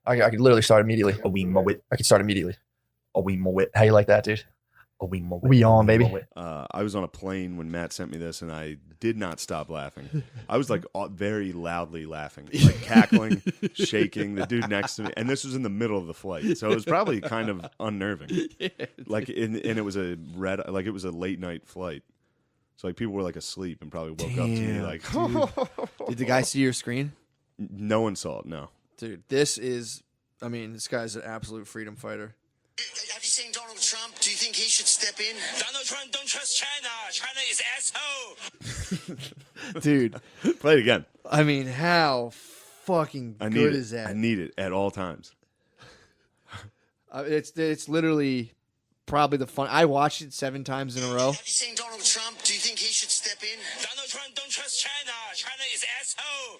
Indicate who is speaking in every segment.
Speaker 1: I could literally start immediately.
Speaker 2: We mow it.
Speaker 1: I could start immediately.
Speaker 2: We mow it.
Speaker 1: How you like that, dude?
Speaker 2: We mow it.
Speaker 1: We on, baby.
Speaker 3: I was on a plane when Matt sent me this, and I did not stop laughing. I was like very loudly laughing, like cackling, shaking. The dude next to me, and this was in the middle of the flight, so it was probably kind of unnerving. Like, and it was a it was a late night flight, so like people were like asleep and probably woke up to me like.
Speaker 4: Did the guy see your screen?
Speaker 3: No one saw it. No,
Speaker 4: dude. This guy's an absolute freedom fighter.
Speaker 5: Have you seen Donald Trump? Do you think he should step in?
Speaker 6: Donald Trump don't trust China. China is asshole.
Speaker 4: Dude,
Speaker 3: play it again.
Speaker 4: I mean, how fucking good is that?
Speaker 3: I need it at all times.
Speaker 4: It's literally probably the fun. I watched it 7 times in a row.
Speaker 5: Have you seen Donald Trump? Do you think he should step in?
Speaker 6: Donald Trump don't trust China. China is asshole.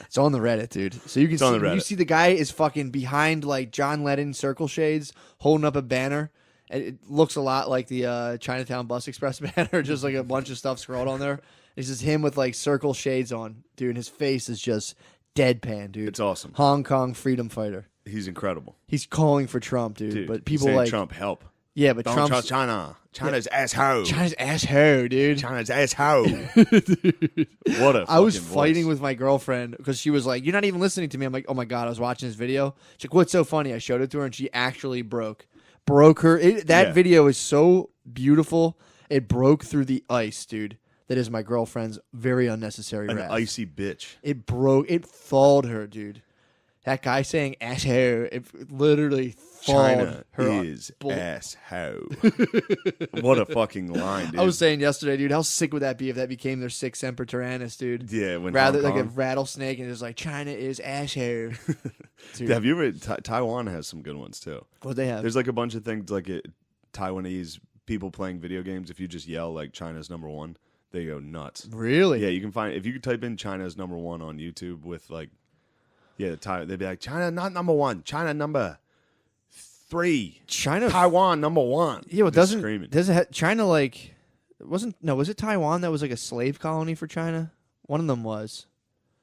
Speaker 4: It's on the Reddit, dude. So you can see, you see the guy is fucking behind like John Lennon circle shades, holding up a banner. And it looks a lot like the Chinatown Bus Express banner, just like a bunch of stuff scrawled on there. It's just him with like circle shades on, dude. And his face is just deadpan, dude.
Speaker 3: It's awesome.
Speaker 4: Hong Kong freedom fighter.
Speaker 3: He's incredible.
Speaker 4: He's calling for Trump, dude. But people like
Speaker 3: Trump help.
Speaker 4: Yeah, but
Speaker 3: don't trust China. China's asshole.
Speaker 4: China's asshole, dude.
Speaker 3: China's asshole. Dude. What a
Speaker 4: I was fighting with my girlfriend because she was like, "You're not even listening to me." I'm like, "Oh my god!" I was watching this video. She's like, "What's so funny?" I showed it to her, and she actually broke her. That video is so beautiful. It broke through the ice, dude. That is my girlfriend's very unnecessary
Speaker 3: An
Speaker 4: wrath.
Speaker 3: icy bitch.
Speaker 4: It broke. It thawed her, dude. That guy saying asshole, it literally
Speaker 3: China
Speaker 4: her
Speaker 3: is asshole. What a fucking line, dude.
Speaker 4: I was saying yesterday, dude, how sick would that be if that became their sixth Semper Tyrannis, dude?
Speaker 3: Yeah, when
Speaker 4: rather like a rattlesnake and it's like China is asshole.
Speaker 3: Have you ever? Taiwan has some good ones too.
Speaker 4: What they have?
Speaker 3: There's like a bunch of things like Taiwanese people playing video games. If you just yell like China's number one, they go nuts.
Speaker 4: Really?
Speaker 3: Yeah, you can find if you could type in China's number one on YouTube with like. Yeah, they'd be like, China not number one, China number 3, Taiwan number 1.
Speaker 4: Yeah, well, doesn't China like was it Taiwan that was like a slave colony for China? One of them was,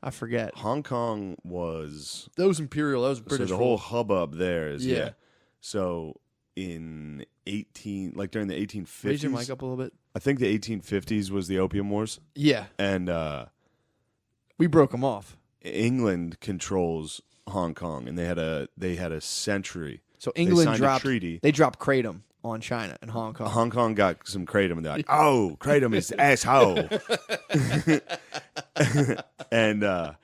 Speaker 4: I forget.
Speaker 3: Hong Kong was
Speaker 4: that was imperial. That was British.
Speaker 3: So the whole hubbub there is yeah. So in during the 1850s,
Speaker 4: raise your mic up a little bit.
Speaker 3: I think the 1850s was the Opium Wars.
Speaker 4: Yeah,
Speaker 3: and
Speaker 4: we broke them off.
Speaker 3: England controls Hong Kong, and they had a century.
Speaker 4: So England
Speaker 3: dropped a treaty.
Speaker 4: They dropped kratom on China and Hong Kong.
Speaker 3: Hong Kong got some kratom, and they're like, "Oh, kratom is asshole." And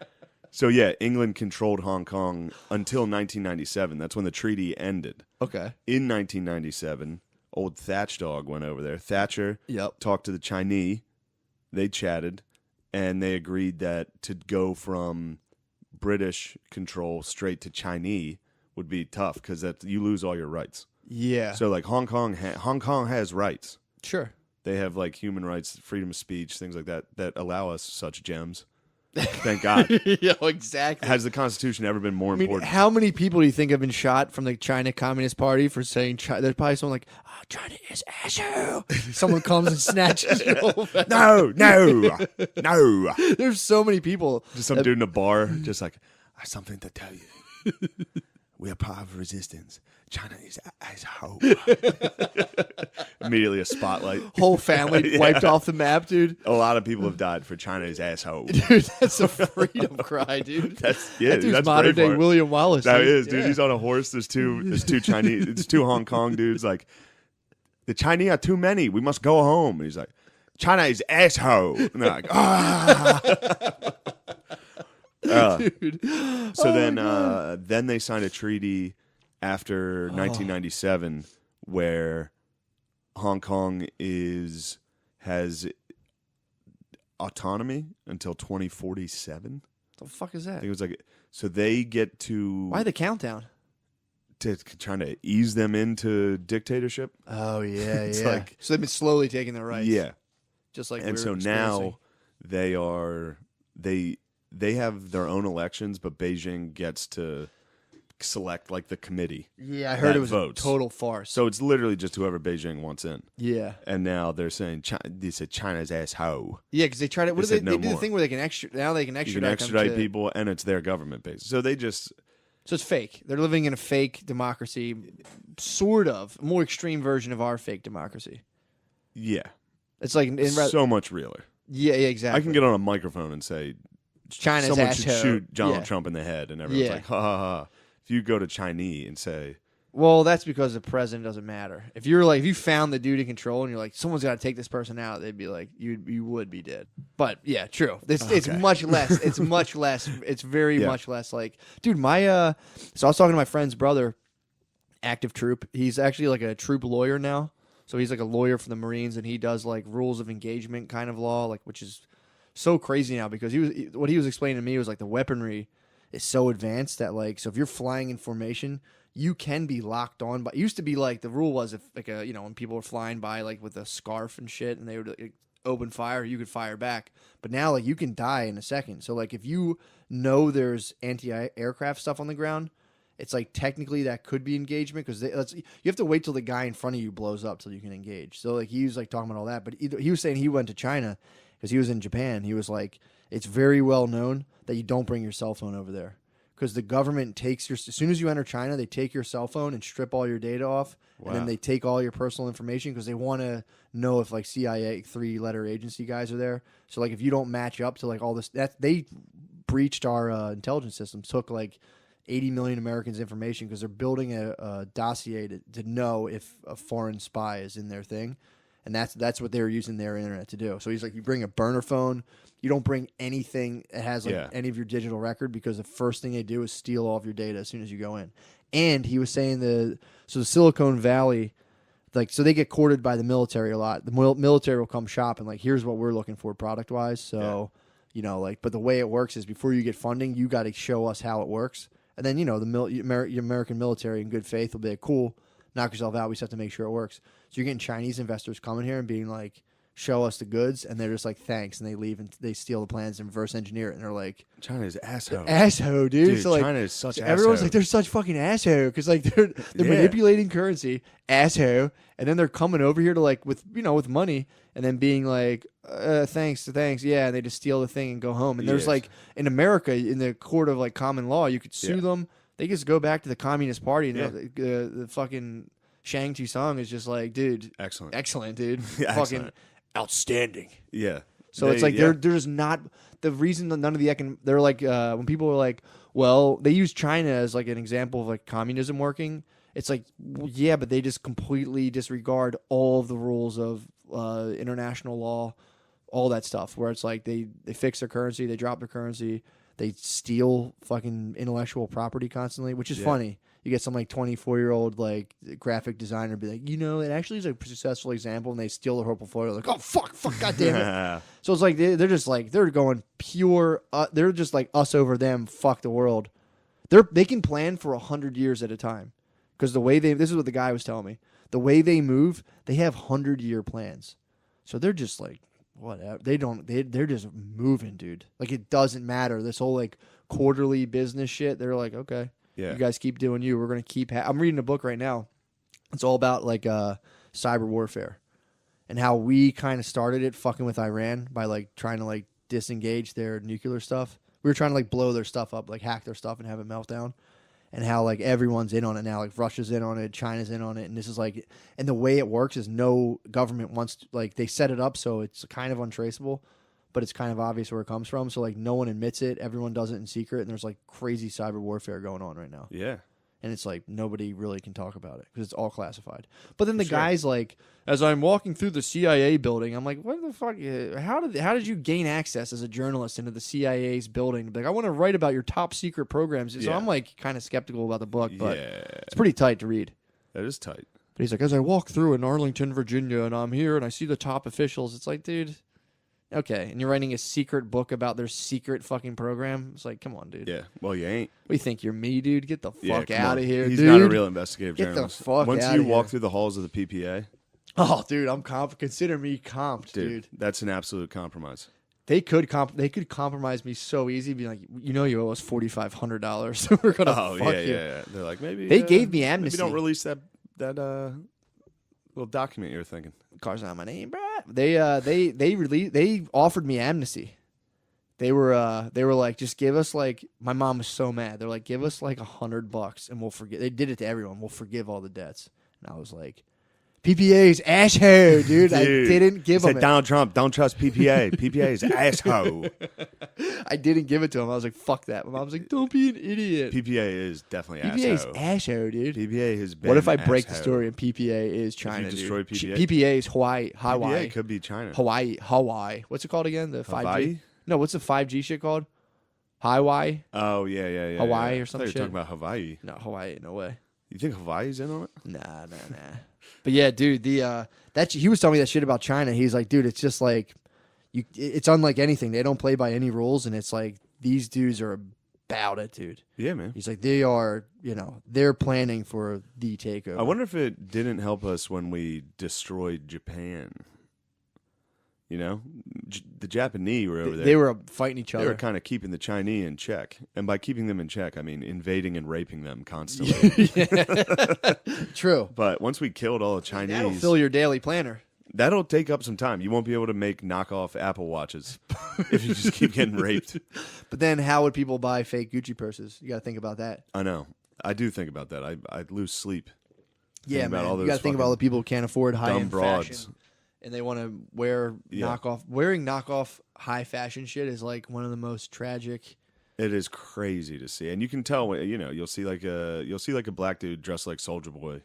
Speaker 3: so yeah, England controlled Hong Kong until 1997. That's when the treaty ended.
Speaker 4: Okay.
Speaker 3: In 1997, old Thatch Dog went over there. Thatcher talked to the Chinese. They chatted. And they agreed that to go from British control straight to Chinese would be tough because you lose all your rights.
Speaker 4: Yeah.
Speaker 3: So like Hong Kong has rights.
Speaker 4: Sure.
Speaker 3: They have like human rights, freedom of speech, things like that allow us such gems. Thank God.
Speaker 4: Yeah, exactly.
Speaker 3: Has the Constitution ever been more important?
Speaker 4: How many people do you think have been shot from the China Communist Party for saying China? There's probably someone like, "Oh, China is asshole." Someone comes and snatches your whole face.
Speaker 3: No.
Speaker 4: There's so many people.
Speaker 3: Just some dude in a bar, just like, "I have something to tell you. We are part of resistance. China is asshole." Immediately a spotlight.
Speaker 4: Whole family wiped off the map, dude.
Speaker 3: A lot of people have died for China is asshole.
Speaker 4: Dude, that's a freedom cry, dude.
Speaker 3: That's
Speaker 4: modern day William Wallace.
Speaker 3: That is, dude. He's on a horse. There's two Chinese. It's 2 Hong Kong dudes. Like, the Chinese are too many. We must go home. And he's like, China is asshole. And they're like, ah.
Speaker 4: Dude.
Speaker 3: So then they signed a treaty after 1997 where Hong Kong has autonomy until 2047.
Speaker 4: The fuck is that?
Speaker 3: I think it was like, so they get to.
Speaker 4: Why the countdown?
Speaker 3: To trying to ease them into dictatorship.
Speaker 4: Oh yeah,
Speaker 3: it's
Speaker 4: yeah.
Speaker 3: like,
Speaker 4: so they've been slowly taking their rights.
Speaker 3: Yeah,
Speaker 4: just like.
Speaker 3: And so now they have their own elections, but Beijing gets to select like the committee.
Speaker 4: Yeah, I heard it was a total farce.
Speaker 3: So it's literally just whoever Beijing wants in.
Speaker 4: Yeah.
Speaker 3: And now they're saying they said China's asshole.
Speaker 4: Yeah, because they try to. They do
Speaker 3: more.
Speaker 4: the thing where they can extradite.
Speaker 3: You can extradite people, and it's their government base. So they just.
Speaker 4: So it's fake. They're living in a fake democracy, sort of. A more extreme version of our fake democracy.
Speaker 3: Yeah.
Speaker 4: It's like
Speaker 3: so much realer.
Speaker 4: Yeah, exactly.
Speaker 3: I can get on a microphone and say
Speaker 4: China's
Speaker 3: someone should
Speaker 4: asshole.
Speaker 3: shoot Donald Trump in the head, and everyone's
Speaker 4: Yeah.
Speaker 3: like, ha ha ha. If you go to Chinese and say,
Speaker 4: well, that's because the president doesn't matter. If you found the dude in control and you're like, someone's got to take this person out, they'd be like, you would be dead. But yeah, true. It's much less. It's much less. It's very much less like, dude. So I was talking to my friend's brother, active troop. He's actually like a troop lawyer now. So he's like a lawyer for the Marines, and he does like rules of engagement kind of law, like which is so crazy now because what he was explaining to me was like the weaponry is so advanced that like, so if you're flying in formation, you can be locked on. But it used to be like the rule was if like when people were flying by like with a scarf and shit and they would like, open fire, you could fire back. But now like you can die in a second. So like if you know there's anti-aircraft stuff on the ground, it's like technically that could be engagement because you have to wait till the guy in front of you blows up till you can engage. So like he was like talking about all that, but he was saying he went to China because he was in Japan. He was like, it's very well known that you don't bring your cell phone over there. Because the government takes as soon as you enter China, they take your cell phone and strip all your data off, and then they take all your personal information because they want to know if like CIA 3-letter agency guys are there. So like if you don't match up to like all this, they breached our intelligence systems, took like 80 million Americans' information because they're building a dossier to know if a foreign spy is in their thing, and that's what they were using their internet to do. So he's like, you bring a burner phone. You don't bring anything that has like any of your digital record because the first thing they do is steal all of your data as soon as you go in. And he was saying the Silicon Valley, like, so they get courted by the military a lot. The military will come shop and like, here's what we're looking for product wise. So, but the way it works is before you get funding, you got to show us how it works. And then, the American military in good faith will be like, cool, knock yourself out. We just have to make sure it works. So you're getting Chinese investors coming here and being like, show us the goods, and they're just like, thanks, and they leave and they steal the plans and reverse engineer it, and they're like,
Speaker 3: China's asshole.
Speaker 4: Asshole, dude. So like,
Speaker 3: China is such asshole.
Speaker 4: Everyone's like, they're such fucking asshole because like they're manipulating currency, asshole, and then they're coming over here to like with money, and then being like, thanks, yeah, and they just steal the thing and go home. And there's like in America in the court of like common law, you could sue them. They just go back to the Communist Party, and the fucking Shang Tsung is just like, dude, excellent, dude, fucking. Outstanding.
Speaker 3: Yeah.
Speaker 4: So it's like they're just not the reason that none of the they're like when people are like, well, they use China as like an example of like communism working. It's like, yeah, but they just completely disregard all of the rules of international law, all that stuff. Where it's like they fix their currency, they drop their currency, they steal fucking intellectual property constantly, which is funny. You get some like 24-year-old like graphic designer be like, it actually is a successful example, and they steal the whole portfolio. Like, oh fuck, god damn it. So it's like they're just like they're going pure. They're just like us over them. Fuck the world. They can plan for 100 years at a time because the way this is what the guy was telling me. The way they move, they have 100-year plans. So they're just like whatever. They're just moving, dude. Like it doesn't matter. This whole like quarterly business shit. They're like, okay. Yeah. You guys keep doing you. We're going to keep... I'm reading a book right now. It's all about, like, cyber warfare and how we kind of started it fucking with Iran by, like, trying to, like, disengage their nuclear stuff. We were trying to, like, blow their stuff up, like, hack their stuff and have it melt down. And how, like, everyone's in on it now. Like, Russia's in on it. China's in on it. And this is, like... And the way it works is no government wants to... Like, they set it up so it's kind of untraceable, but it's kind of obvious where it comes from. So, like, no one admits it. Everyone does it in secret. And there's, like, crazy cyber warfare going on right now.
Speaker 3: Yeah.
Speaker 4: And it's, like, nobody really can talk about it because it's all classified. But then the guy's like, as I'm walking through the CIA building, I'm like, what the fuck? How did you gain access as a journalist into the CIA's building? Like, I want to write about your top secret programs. So I'm, like, kind of skeptical about the book. But it's pretty tight to read.
Speaker 3: That is tight.
Speaker 4: But he's like, as I walk through in Arlington, Virginia, and I'm here and I see the top officials, it's like, dude... Okay, and you're writing a secret book about their secret fucking program? It's like, come on, dude.
Speaker 3: Yeah, well, you ain't.
Speaker 4: We think you're me, dude. Get the fuck out of here,
Speaker 3: He's
Speaker 4: dude.
Speaker 3: He's not a real investigative journalist.
Speaker 4: Get the fuck
Speaker 3: Once
Speaker 4: out
Speaker 3: you
Speaker 4: of
Speaker 3: walk
Speaker 4: here.
Speaker 3: through the halls of the PPA...
Speaker 4: Oh, dude, I'm Consider me comped, dude.
Speaker 3: That's an absolute compromise.
Speaker 4: They could compromise me so easy, be like, you owe us $4,500, so we're gonna fuck you.
Speaker 3: Yeah. They're like, maybe
Speaker 4: they gave me amnesty.
Speaker 3: Maybe don't release that little document you're thinking.
Speaker 4: Car's not my name, bro. They offered me amnesty. They were like, just give us like. My mom was so mad. They're like, give us like $100 and we'll forgive. They did it to everyone. We'll forgive all the debts. And I was like, PPA's asshole, dude. I didn't give him.
Speaker 3: Donald Trump, don't trust PPA. PPA is asshole.
Speaker 4: I didn't give it to him. I was like, fuck that. My mom was like, don't be an idiot.
Speaker 3: PPA is definitely
Speaker 4: PPA's
Speaker 3: asshole.
Speaker 4: asshole, dude.
Speaker 3: PPA has been.
Speaker 4: What if I break the
Speaker 3: asshole.
Speaker 4: story and PPA is China?
Speaker 3: If you destroy
Speaker 4: dude?
Speaker 3: PPA?
Speaker 4: PPA is Hawaii.
Speaker 3: PPA could be China.
Speaker 4: Hawaii. What's it called again? The 5G.
Speaker 3: Hawaii?
Speaker 4: No, what's the 5G shit called? Hawaii.
Speaker 3: Oh yeah.
Speaker 4: Hawaii
Speaker 3: yeah.
Speaker 4: or some
Speaker 3: I thought
Speaker 4: shit.
Speaker 3: you were talking about Hawaii.
Speaker 4: No, Hawaii. No way.
Speaker 3: You think Hawaii's in on it?
Speaker 4: Nah. But yeah, dude, he was telling me that shit about China. He's like, dude, it's just like it's unlike anything. They don't play by any rules, and it's like these dudes are about it, dude.
Speaker 3: Yeah, man.
Speaker 4: He's like, they are, they're planning for the takeover.
Speaker 3: I wonder if it didn't help us when we destroyed Japan. The Japanese were over there.
Speaker 4: They were fighting each other.
Speaker 3: They were kind of keeping the Chinese in check. And by keeping them in check, I mean invading and raping them constantly.
Speaker 4: True.
Speaker 3: But once we killed all the Chinese...
Speaker 4: That'll fill your daily planner.
Speaker 3: That'll take up some time. You won't be able to make knockoff Apple Watches if you just keep getting raped.
Speaker 4: But then how would people buy fake Gucci purses? You got to think about that.
Speaker 3: I know. I do think about that. I lose sleep.
Speaker 4: Yeah,
Speaker 3: about
Speaker 4: man.
Speaker 3: all
Speaker 4: You
Speaker 3: those
Speaker 4: got to think about all the people who can't afford high-end
Speaker 3: broads.
Speaker 4: fashion. And they want to wear knockoff. Wearing knockoff high fashion shit is like one of the most tragic.
Speaker 3: It is crazy to see, and you can tell. You'll see like a black dude dressed like Soulja Boy,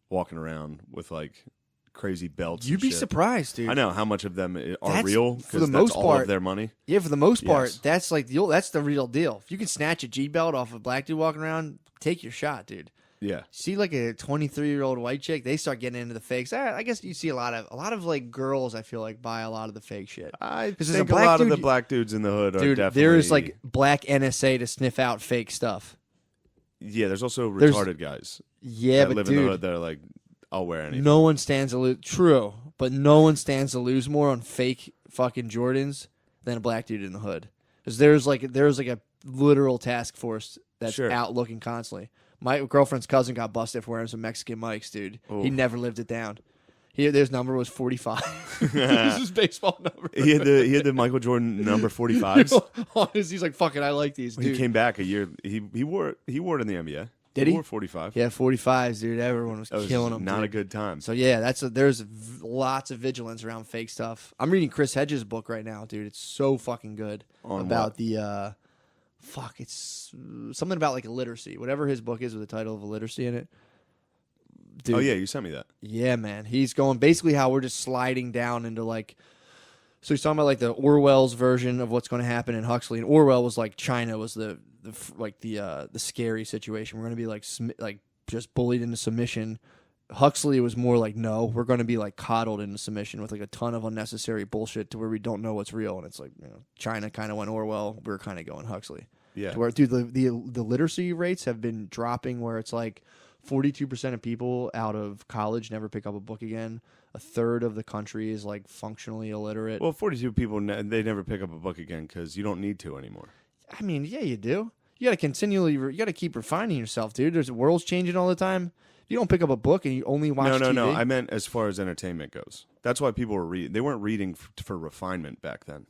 Speaker 3: walking around with like crazy belts.
Speaker 4: You'd
Speaker 3: and
Speaker 4: be
Speaker 3: shit.
Speaker 4: surprised, dude.
Speaker 3: I know how much of them are
Speaker 4: That's-
Speaker 3: real
Speaker 4: for the
Speaker 3: because
Speaker 4: most
Speaker 3: that's all
Speaker 4: part-
Speaker 3: of their money.
Speaker 4: Yeah, for the most part,
Speaker 3: Yes.
Speaker 4: that's like that's the real deal. If you can snatch a G belt off a black dude walking around, take your shot, dude.
Speaker 3: Yeah,
Speaker 4: See, like a 23-year-old white chick, they start getting into the fakes. I guess you see a lot of like girls. I feel like buy a lot of the fake shit.
Speaker 3: I
Speaker 4: 'Cause as
Speaker 3: think
Speaker 4: a
Speaker 3: a
Speaker 4: black
Speaker 3: lot of
Speaker 4: dude-
Speaker 3: the black dudes in the hood are
Speaker 4: Dude,
Speaker 3: definitely.
Speaker 4: there's like black NSA to sniff out fake stuff.
Speaker 3: yeah, there's also
Speaker 4: there's-
Speaker 3: retarded guys
Speaker 4: Yeah,
Speaker 3: that
Speaker 4: but
Speaker 3: live
Speaker 4: dude,
Speaker 3: in the hood that are like, I'll wear anything.
Speaker 4: no one stands to lose. True, but no one stands to lose more on fake fucking Jordans than a black dude in the hood. Because there's like a literal task force that's
Speaker 3: Sure.
Speaker 4: out looking constantly. My girlfriend's cousin got busted for wearing some Mexican mics, dude. He
Speaker 3: Oof.
Speaker 4: never lived it down. His number was 45. This is his baseball number.
Speaker 3: He had the Michael Jordan number 45s.
Speaker 4: He's like, fuck it, I like these, dude.
Speaker 3: He came back a year. He wore it in the NBA.
Speaker 4: Did he?
Speaker 3: Wore 45.
Speaker 4: Yeah, 45s, dude. Everyone was
Speaker 3: That was
Speaker 4: killing them.
Speaker 3: not
Speaker 4: dude.
Speaker 3: a good time.
Speaker 4: So yeah, there's lots of vigilance around fake stuff. I'm reading Chris Hedges' book right now, dude. It's so fucking good
Speaker 3: On
Speaker 4: about
Speaker 3: what?
Speaker 4: the it's something about like illiteracy, whatever his book is with the title of illiteracy in it. Dude,
Speaker 3: Oh yeah, you sent me that.
Speaker 4: yeah, man. He's going basically how we're just sliding down into like. So he's talking about like the Orwell's version of what's going to happen in Huxley, and Orwell was like China was the scary situation. We're going to be like just bullied into submission. Huxley was more like, no, we're going to be like coddled into submission with like a ton of unnecessary bullshit to where we don't know what's real. And it's like, China kind of went Orwell. We're kind of going Huxley.
Speaker 3: Yeah.
Speaker 4: To where, dude, the literacy rates have been dropping where it's like 42% of people out of college never pick up a book again. A third of the country is like functionally illiterate.
Speaker 3: Well, 42 people they never pick up a book again because you don't need to anymore.
Speaker 4: I mean, yeah, you do. You got to you got to keep refining yourself, dude. The world's changing all the time. You don't pick up a book and you only watch TV.
Speaker 3: No. I meant as far as entertainment goes. That's why people were reading. They weren't reading for refinement back then.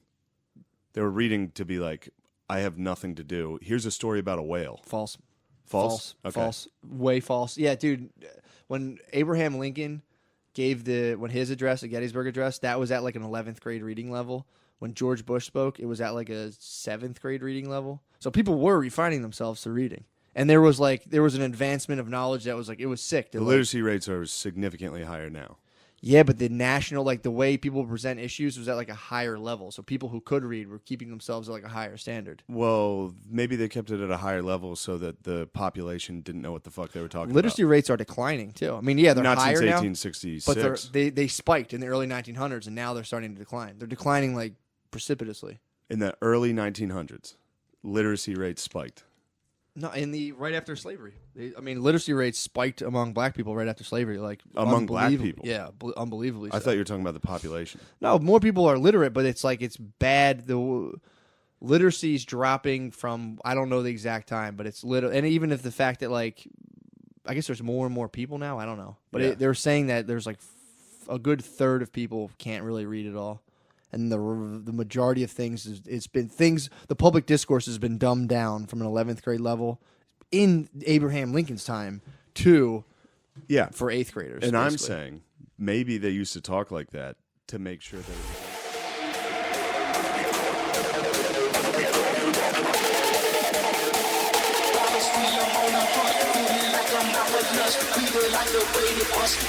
Speaker 3: They were reading to be like, I have nothing to do. Here's a story about a whale.
Speaker 4: False.
Speaker 3: False? Okay.
Speaker 4: False. Way false. Yeah, dude. When Abraham Lincoln gave his address, the Gettysburg Address, that was at like an 11th grade reading level. When George Bush spoke, it was at like a 7th grade reading level. So people were refining themselves to reading. And there was an advancement of knowledge that was like, it was sick.
Speaker 3: The literacy rates are significantly higher now.
Speaker 4: Yeah, but the national, like the way people present issues was at like a higher level. So people who could read were keeping themselves at like a higher standard.
Speaker 3: Well, maybe they kept it at a higher level so that the population didn't know what the fuck they were talking
Speaker 4: Literacy
Speaker 3: about.
Speaker 4: rates are declining too. I mean, yeah, they're
Speaker 3: Not
Speaker 4: higher
Speaker 3: since
Speaker 4: now,
Speaker 3: 1866.
Speaker 4: but they spiked in the early 1900s, and now they're starting to decline. They're declining like precipitously.
Speaker 3: In the early 1900s, literacy rates spiked.
Speaker 4: No, right after slavery. Literacy rates spiked among black people right after slavery. Like
Speaker 3: Among black
Speaker 4: unbelievable-
Speaker 3: people?
Speaker 4: Yeah, unbelievably.
Speaker 3: I
Speaker 4: so.
Speaker 3: thought you were talking about the population.
Speaker 4: No, more people are literate, but it's like it's bad. The literacy's dropping from I don't know the exact time, but it's little. And even if the fact that like, I guess there's more and more people now. I don't know, but
Speaker 3: Yeah.
Speaker 4: they're saying that there's like a good third of people can't really read at all, and the majority of things it's been things. The public discourse has been dumbed down from an 11th grade level in Abraham Lincoln's time to for 8th graders.
Speaker 3: And
Speaker 4: basically.
Speaker 3: I'm saying maybe they used to talk like that to make sure that.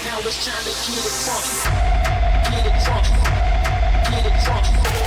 Speaker 7: Now it's time to get it funky. Get it funky. Get it funky.